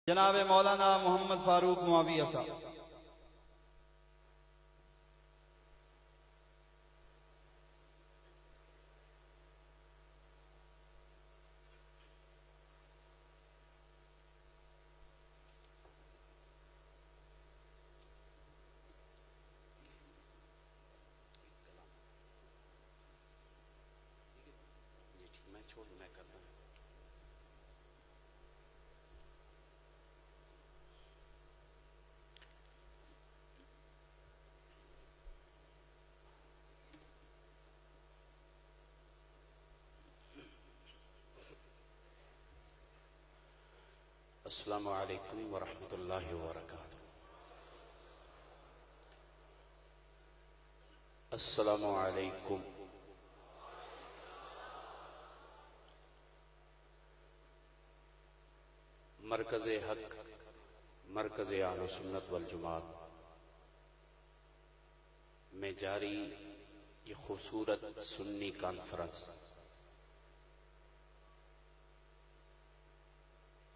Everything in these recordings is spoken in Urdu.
جناب مولانا محمد فاروق معاویہ صاحب۔ السلام علیکم ورحمۃ اللہ وبرکاتہ۔ السلام علیکم۔ مرکز حق، مرکز اہل سنت والجماعت میں جاری یہ خوبصورت سنی کانفرنس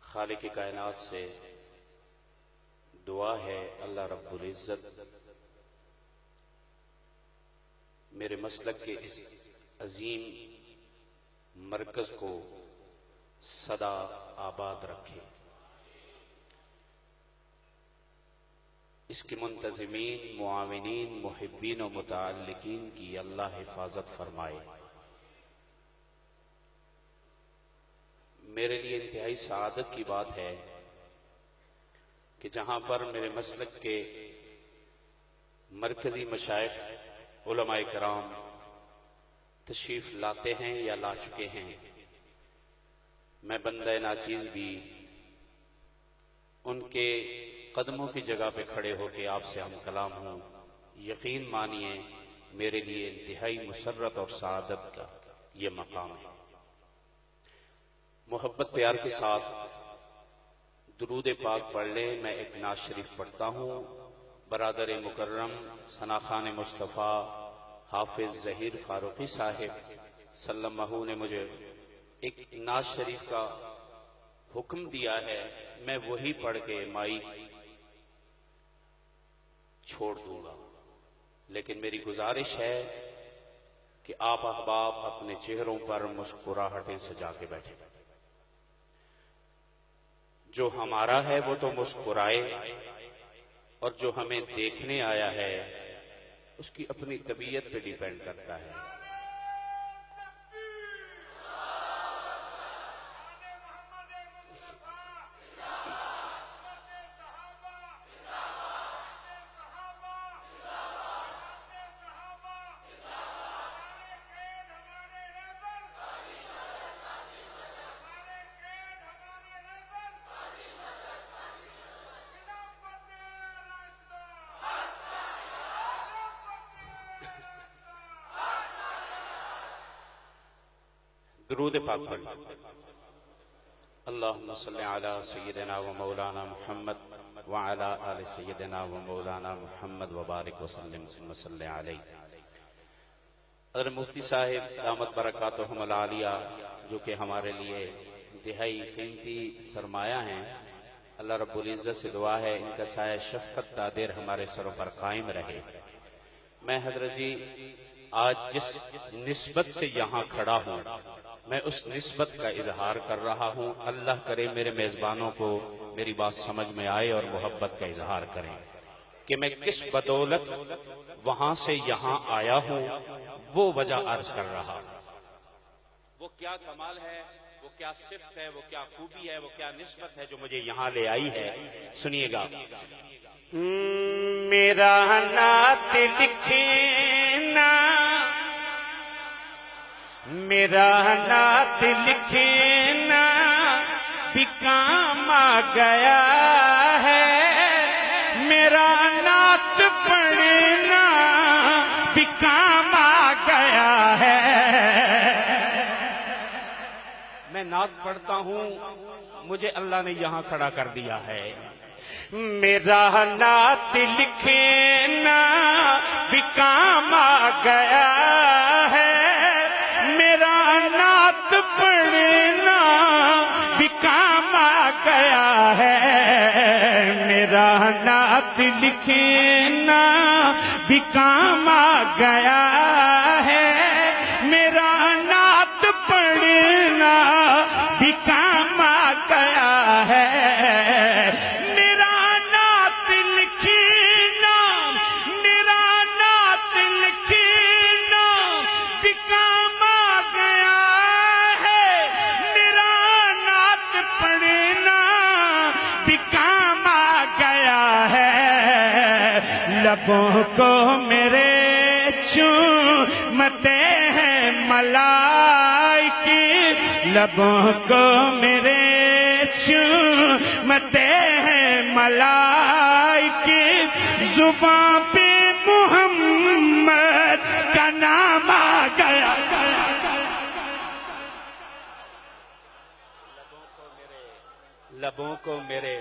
خالق کائنات سے دعا ہے اللہ رب العزت میرے مسلک کے اس عظیم مرکز کو سدا آباد رکھے، اس کے منتظمین، معاونین، محبین و متعلقین کی اللہ حفاظت فرمائے۔ میرے لیے انتہائی سعادت کی بات ہے کہ جہاں پر میرے مسلک کے مرکزی مشائخ علماء کرام تشریف لاتے ہیں یا لا چکے ہیں، میں بندہ ناچیز بھی ان کے قدموں کی جگہ پہ کھڑے ہو کے آپ سے ہم کلام ہوں۔ یقین مانیے میرے لیے انتہائی مسرت اور سعادت کا یہ مقام ہے۔ محبت پیار کے ساتھ درود پاک پڑھ لیں۔ میں ایک نعت شریف پڑھتا ہوں۔ برادر مکرم ثنا خان مصطفیٰ حافظ ظہیر فاروقی صاحب سلمہ نے مجھے ایک نعت شریف کا حکم دیا ہے، میں وہی پڑھ کے مائک چھوڑ دوں گا، لیکن میری گزارش ہے کہ آپ احباب اپنے چہروں پر مسکراہٹیں سجا کے بیٹھے۔ جو ہمارا ہے وہ تو مسکرائے، اور جو ہمیں دیکھنے آیا ہے اس کی اپنی طبیعت پہ ڈیپینڈ کرتا ہے۔ درود پاک پڑھ اللہم صلی علی سیدنا و مولانا محمد وعلی آل سیدنا و مولانا محمد وبارک وسلم ثم صلی علیہ۔ حضرت مفتی صاحب دامت برکاتہم العالیہ جو کہ ہمارے لیے انتہائی قیمتی سرمایہ ہیں، اللہ رب العزت سے دعا ہے ان کا سایہ شفقت دادر ہمارے سروں پر قائم رہے۔ میں حضرت جی آج جس نسبت سے یہاں کھڑا ہوں میں اس نسبت کا اظہار کر رہا ہوں، اللہ کرے میرے میزبانوں کو میری بات سمجھ میں آئے اور محبت کا اظہار کریں کہ میں کس بدولت وہاں سے یہاں آیا ہوں، وہ وجہ عرض کر رہا ہوں۔ وہ کیا کمال ہے، وہ کیا صفت ہے، وہ کیا خوبی ہے، وہ کیا نسبت ہے جو مجھے یہاں لے آئی ہے، سنیے گا۔ میرا نعت لکھنا، میرا نعت لکھنا بھی کام آ گیا ہے، میرا نعت پڑھنا بھی کام آ گیا ہے۔ میں نعت پڑھتا ہوں، مجھے اللہ نے یہاں کھڑا کر دیا ہے۔ میرا نعت لکھنا بھی کام آ گیا ہے، میرا نعت پڑھنا بھی کام آ گیا ہے۔ نعت لکھنا بھی کام آ گیا ہے، میرا نعت پڑھنا بھی کام آ گیا ہے، میرا نعت لکھنا، میرا نعت لکھنا بھی کام آ گیا ہے، میرا نعت پڑھنا بھی کام آ گیا ہے، لبوں کو میرے چومتے ہیں ملائکے، لبوں کو میرے چومتے ہیں ملائکے، زباں پہ محمد کا نام آ گیا، لبوں کو میرے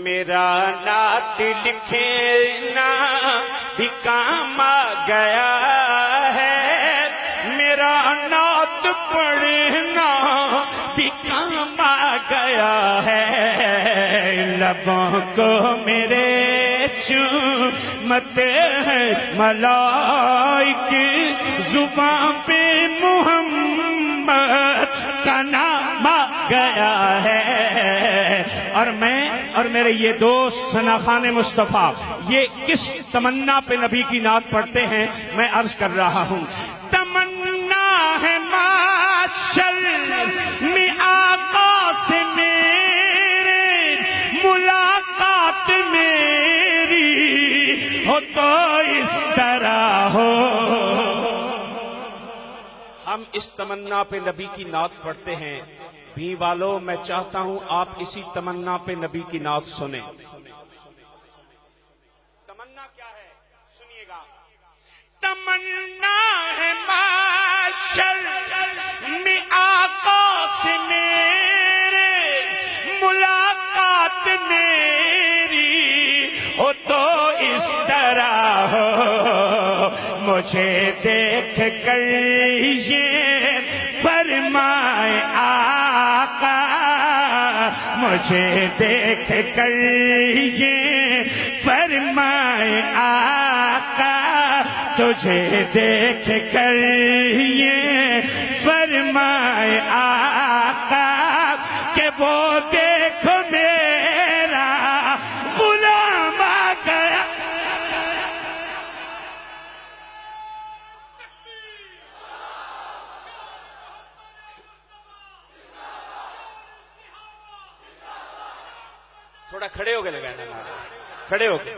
میرا نعت لکھنا بھی کام آ گیا ہے، میرا نعت پڑھنا بھی کام آ گیا ہے، لبوں کو میرے چومتے ہیں ملائکے، زباں پہ محمد کا نام آ گیا ہے، اور میرے یہ دوست ثنا خان مصطفیٰ یہ کس تمنا پہ نبی کی نعت پڑھتے ہیں میں عرض کر رہا ہوں، تمنا ہے معاشر میں آقا سے میرے، ملاقات میری ہو تو اس طرح ہو، ہم اس تمنا پہ نبی کی نعت پڑھتے ہیں، بھی والوں میں چاہتا ہوں آپ اسی تمنا پہ نبی کی نعت سنیں۔ تمنا کیا ہے سنیے گا، تمنا ہے معاشر میں آقا سے میرے، ملاقات میری ہو تو اس طرح ہو، مجھے دیکھ کر یہ فرمائے آقا، مجھے دیکھ کر یہ فرمائے آقا، تجھے دیکھ کر یہ فرمائے آقا، کہ وہ دیکھ میرا غلام آ گیا، تھوڑا کھڑے ہو کے لگانا نعرہ، کھڑے ہو کے،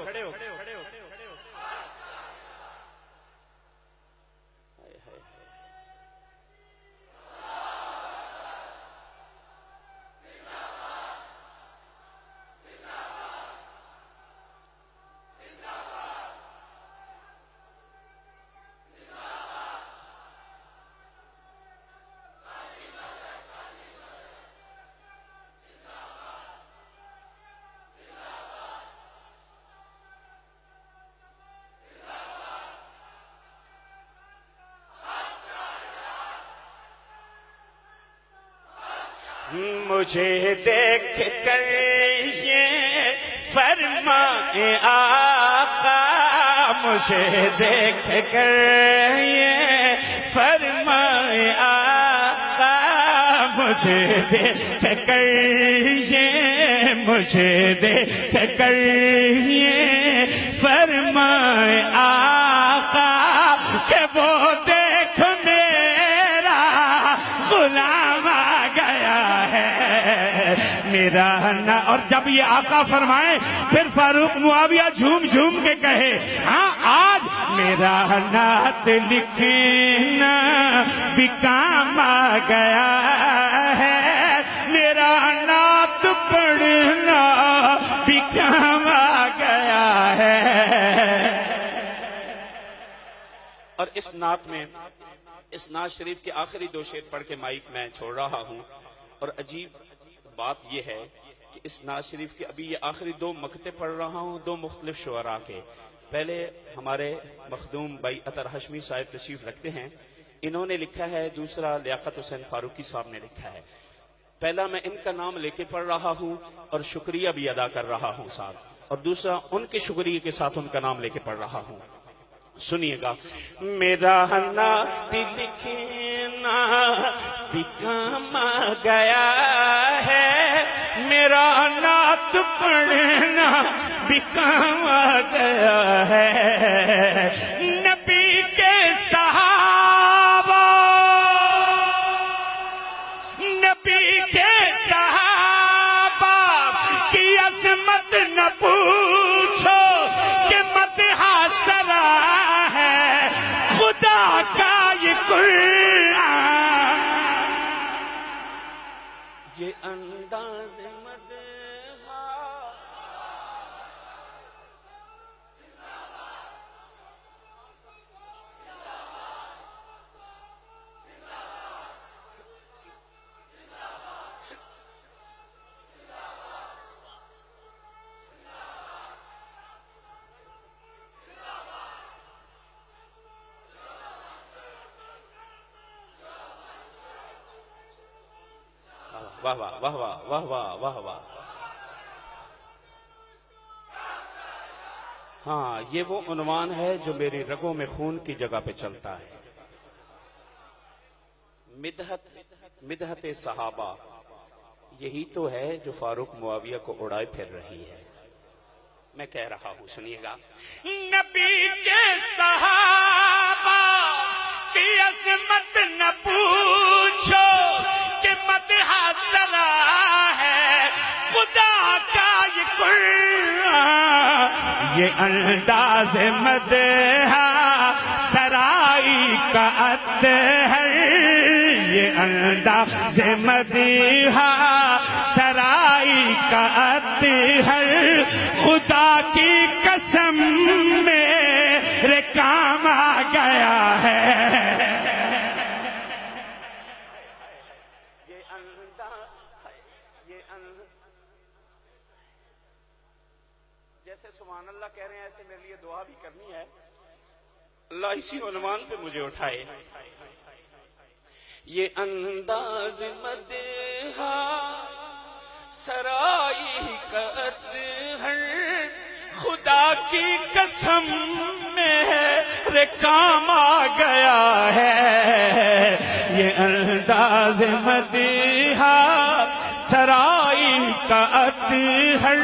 مجھے دیکھ کر یہ فرمائے آقا، مجھے دیکھ کر یہ فرمائے آقا، مجھے دیکھ کر یہ، مجھے دیکھ کر یہ فرمائے آقا، کہ وہ دیکھ میرا غلام آ گیا ہے، میرا نا، اور جب یہ آقا فرمائے پھر فاروق معاویہ جھوم جھوم کے کہے، ہاں آج میرا نعت لکھنا بھی کام آ گیا ہے، میرا نعت پڑھنا بھی کام آ گیا ہے۔ اور اس نعت میں، اس نعت شریف کے آخری دو شعر پڑھ کے مائک میں چھوڑ رہا ہوں، اور عجیب بات یہ ہے کہ اس نعت شریف کے ابھی یہ آخری 2 مقطع پڑھ رہا ہوں 2 مختلف شعراء کے. پہلے ہمارے مخدوم بھائی اطہر ہاشمی صاحب تشریف رکھتے ہیں، انہوں نے لکھا ہے، دوسرا لیاقت حسین فاروقی صاحب نے لکھا ہے. پہلا میں ان کا نام لے کے پڑھ رہا ہوں اور شکریہ بھی ادا کر رہا ہوں ساتھ، اور دوسرا ان کے شکریہ کے ساتھ ان کا نام لے کے پڑھ رہا ہوں. سنیے گا. میرا نعت لکھنا بھی کام گیا ہے، میرا نعت پڑھنا بھی کام گیا ہے. نبی کے صحابہ، نبی کے صحابہ کی عظمت نہ پوچھو کہ مدح سرا ہے خدا کا یہ قرآن. یہ انداز واہ واہ واہ واہ واہ واہ واہ واہ. ہاں، یہ وہ عنوان ہے جو میری رگوں میں خون کی جگہ پہ چلتا ہے. مدحت صحابہ یہی تو ہے جو فاروق معاویہ کو اڑائے پھر رہی ہے. میں کہہ رہا ہوں، سنیے گا. نبی کے صحابہ کی عظمت نہ پوچھو کہ مدح سرا ہے خدا کا یہ قرآن. یہ انداز مدح سرائی کا اطہر، یہ انداز مدح سرائی کا اطہر خدا کی قسم میرے کام آ گیا ہے. جیسے سبحان اللہ کہہ رہے ہیں ایسے میرے لیے دعا بھی کرنی ہے. اللہ اسی عنوان پہ مجھے اٹھائے. یہ انداز مدح سرائی کا اطہر خدا کی قسم میرے کام آ گیا ہے. یہ انداز مدح سرائی کا اطہر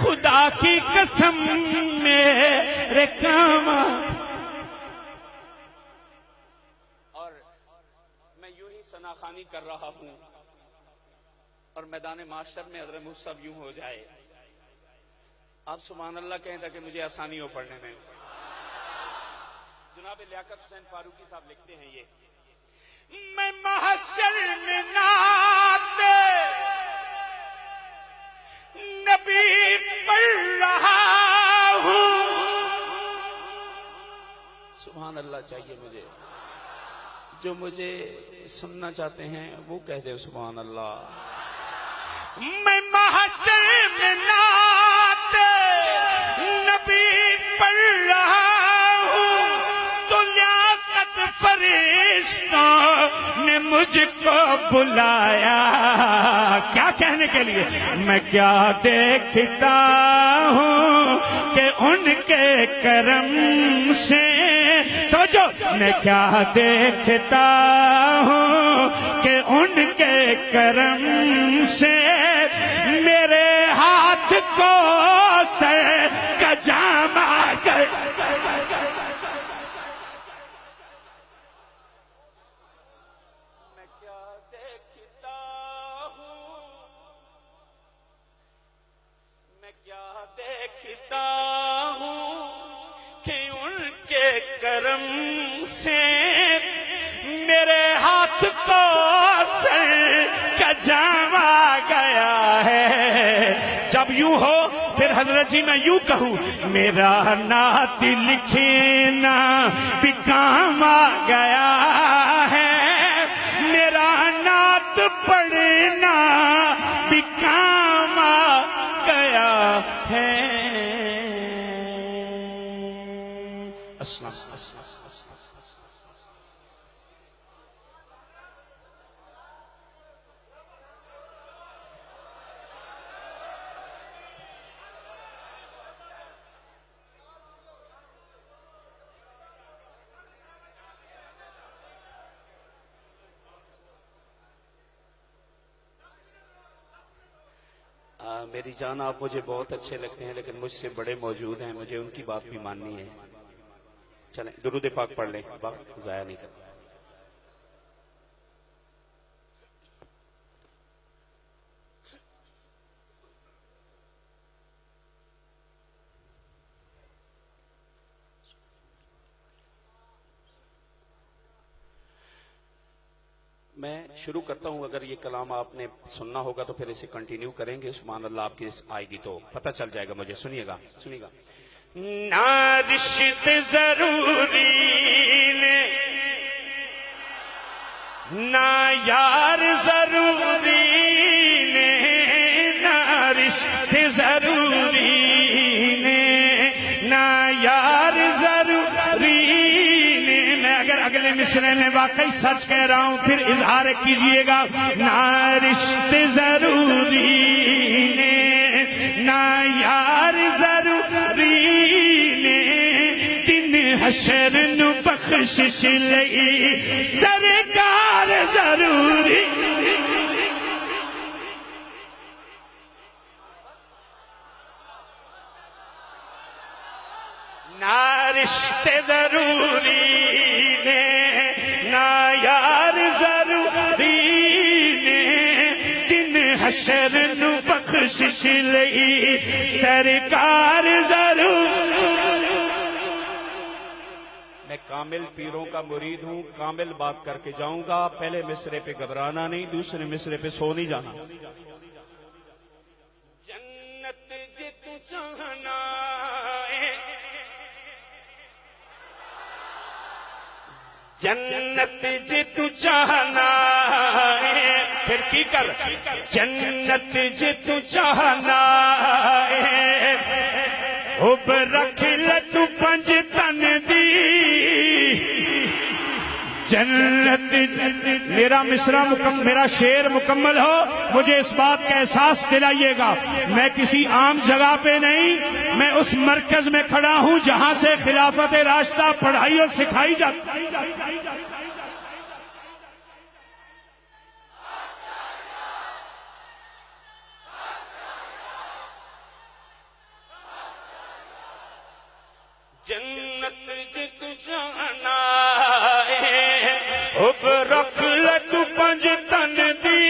خدا کی قسم میرے کام. اور میں یوں ہی ثناخوانی کر رہا ہوں اور میدان معاشر میں حضرت مفتی صاحب یوں ہو جائے. آپ سبحان اللہ کہیں تاکہ مجھے آسانی ہو پڑھنے میں. جناب لیاقت حسین فاروقی صاحب لکھتے ہیں یہ. میں محشر میں نعت نبی پڑھ رہا ہوں. سبحان اللہ چاہیے مجھے. جو مجھے سننا چاہتے ہیں وہ کہہ دے سبحان اللہ. میں محشر میں نعت نبی پڑھ رہا ہوں تو لیاقت فرشتوں نے مجھ کو بلایا. کیا کہنے کے لیے؟ میں کیا دیکھتا ہوں کہ ان کے کرم سے تو جو میں کیا دیکھتا ہوں کہ ان کے کرم سے میرے ہاتھ کو سر کا جام آ گیا. میں کیا دیکھتا ہوں، میں کیا دیکھتا ہوں کہ ان کے کرم سے میرے ہاتھ کو سر کا جام آ گیا ہے. جب یوں ہو پھر حضرت جی میں یوں کہوں میرا نعت لکھنا بھی کام آ گیا ہے، میرا نعت پڑھنا بھی کام میری جان آپ مجھے بہت اچھے لگتے ہیں لیکن مجھ سے بڑے موجود ہیں، مجھے ان کی بات بھی ماننی ہے. چلیں درود پاک پڑھ لیں، وقت ضائع نہیں کرتا. میں شروع کرتا ہوں، اگر یہ کلام آپ نے سننا ہوگا تو پھر اسے کنٹینیو کریں گے. سبحان اللہ آپ کی آئے گی تو پتہ چل جائے گا مجھے. سنیے گا سنیے گا. نہ رشت ضروری نے نہ یار ضروری نے، نہ رشت ضروری نے نہ یار ضروری نے. میں اگر اگلے مصرعے میں واقعی سچ کہہ رہا ہوں پھر اظہار کیجئے گا. نہ رشت ضروری نے نہ یار ضروری نے، دن حشر نو بخشش لئی سرکار ضروری. نہ رشتے ضروری نے نہ یار ضروری نے، دن حشر نو بخشش لئی سرکار ضروری. میں کامل پیروں کا مرید ہوں، کامل بات کر کے جاؤں گا. پہلے مصرے پہ گھبرانا نہیں، دوسرے مصرے پہ سو نہیں جانا. جنت جے تو چاہنا ہے، جنت جے تو چاہنا ہے، پھر کی کر جنت جے تو چاہنا ہے، اب رکھ لے تو پنج تن دی جنت. میرا مصرع میرا شعر مکمل ہو، مجھے اس بات کا احساس دلائیے گا میں کسی عام جگہ پہ نہیں، میں اس مرکز میں کھڑا ہوں جہاں سے خلافت راشدہ پڑھائی اور سکھائی جاتی. جنت جے تو جانا ہے، اب رکھ لے تو پنج تن دی.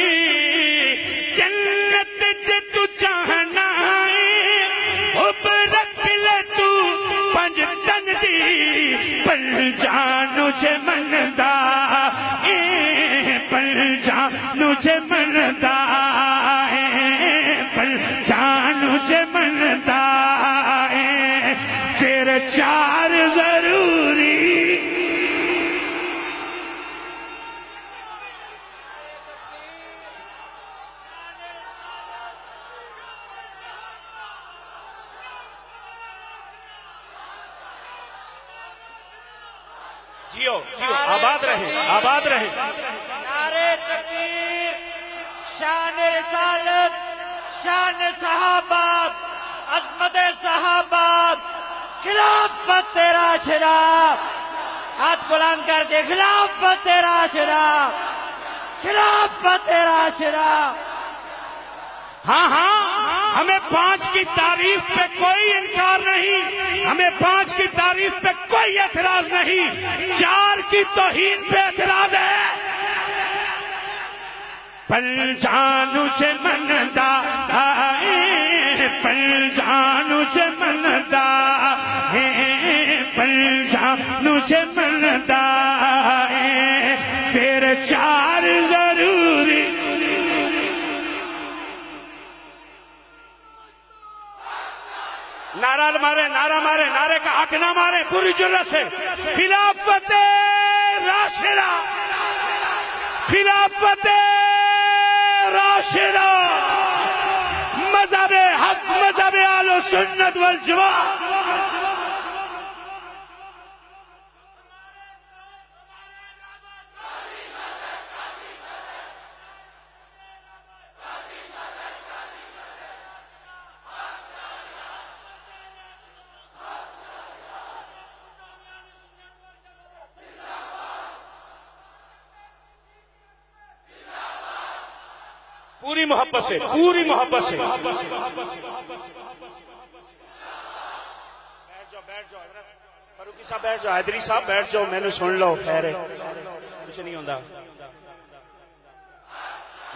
جنت جے تو چاہنا ہے، اب رکھ لے تو پنج تن دی. پل جانو چھے مندا پل جانو چھے مندا پل جانو چھے مندا پھر چار ضروری. جیو جیو آباد رہے آباد رہے. نعرہ تکبیر، شان رسالت، شان صحابہ، عظمت صحابہ، خلافت راشدہ. ہاتھ بلند کر کے خلافت راشدہ، خلافت راشدہ. ہاں ہاں ہمیں 5 کی تعریف پہ کوئی انکار نہیں، ہمیں 5 کی تعریف پہ کوئی اعتراض نہیں، 4 کی توہین پہ اعتراض ہے. پل جانو چھے مندا پل جانو چھے مندا پل جانو چھے مندا پھر 4 ضروری. نعرہ مارے نعرہ مارے، نعرے کا حق نہ مارے پوری جرأت سے. خلافت راشدہ، خلافت راشدہ، مذہب حق، مذہب اہل سنت والجماعت. پوری محبت سے، پوری محبت سے. بیٹھ جاؤ فاروقی صاحب، بیٹھ جاؤ، حیدری صاحب بیٹھ جاؤ، میں نے سن لو، خیر ہے، کچھ نہیں ہوتا.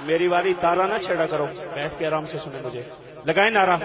میری واری تارا نہ چھیڑا کرو، بیٹھ کے آرام سے سنیں مجھے. لگائیں نعرہ.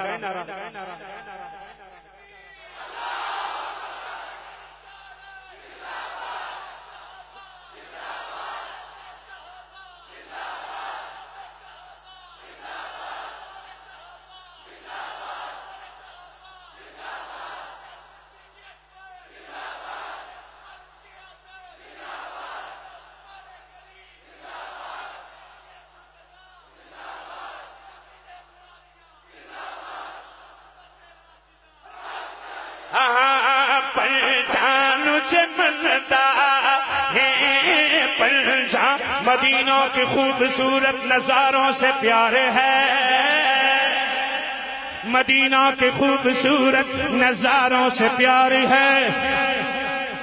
مدینہ کی خوبصورت نظاروں سے پیار ہے، مدینہ کے خوبصورت نظاروں سے پیار ہے.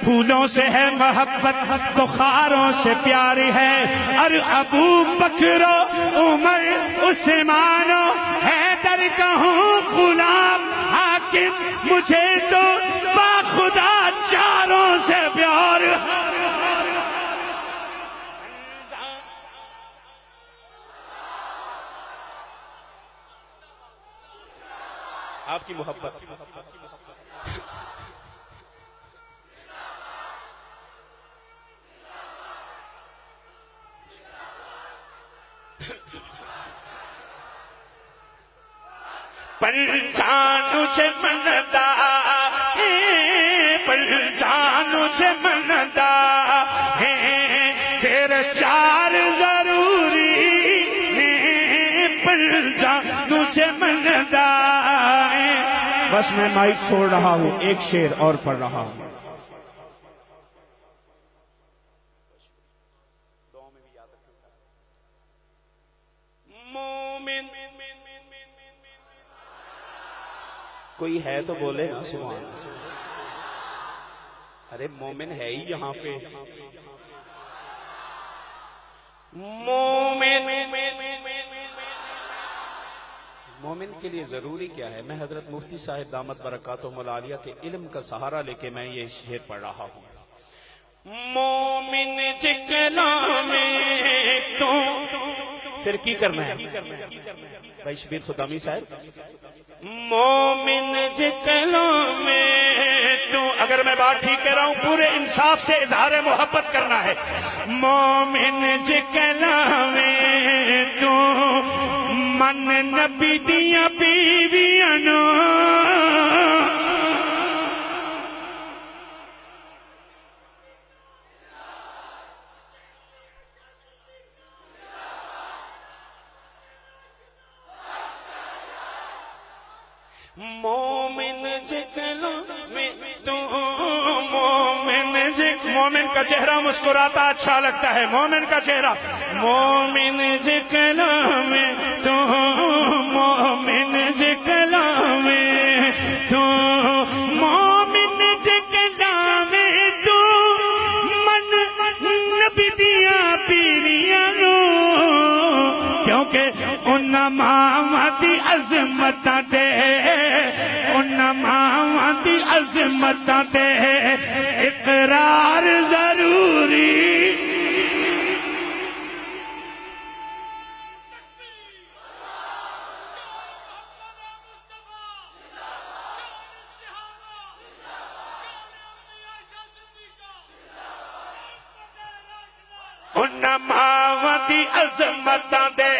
پھولوں سے ہے محبت، بخاروں سے پیار ہے. اور ابو بکر و عمر عثمان و حیدر کا ہوں غلام حاکم، مجھے تو باخدا چاروں سے پیار ہے. آپ کی محبت. پنچانو سے مندا، پنچانو سے مندا ہے، پھر چار ضروری پنچانو سے مندا. بس میں مائک چھوڑ رہا ہوں، ایک شعر اور پڑھ رہا ہوں. مومن کوئی ہے تو بولے نا سبحان اللہ. ارے مومن ہے ہی یہاں پہ. مومن کے لیے ضروری کیا ہے؟ میں حضرت مفتی صاحب دامت برکاتہم العالیہ کے علم کا سہارا لے کے میں یہ شعر پڑھ رہا ہوں. مومن جکلا میں تو پھر کی کرنا ہے بھائی شبیر خدامی صاحب؟ مومن جکلا میں تو، اگر میں بات ٹھیک کہہ رہا ہوں پورے انصاف سے اظہار محبت کرنا ہے. مومن جکلا میں تو من نبی دیا بیویاں نو، مومن جکلا میں تو، مومن کا چہرہ مسکراتا اچھا لگتا ہے. مومن کا چہرہ، مومن جکلا میں تو، مومن جکلا میں تو، مومن جکلا میں تو من نبی دیا بیویاں نو، کیونکہ ان ماں دی عظمت دے، ان ماں دی عظمت دے اقرار ضروری. ان ماں دی عظمت دے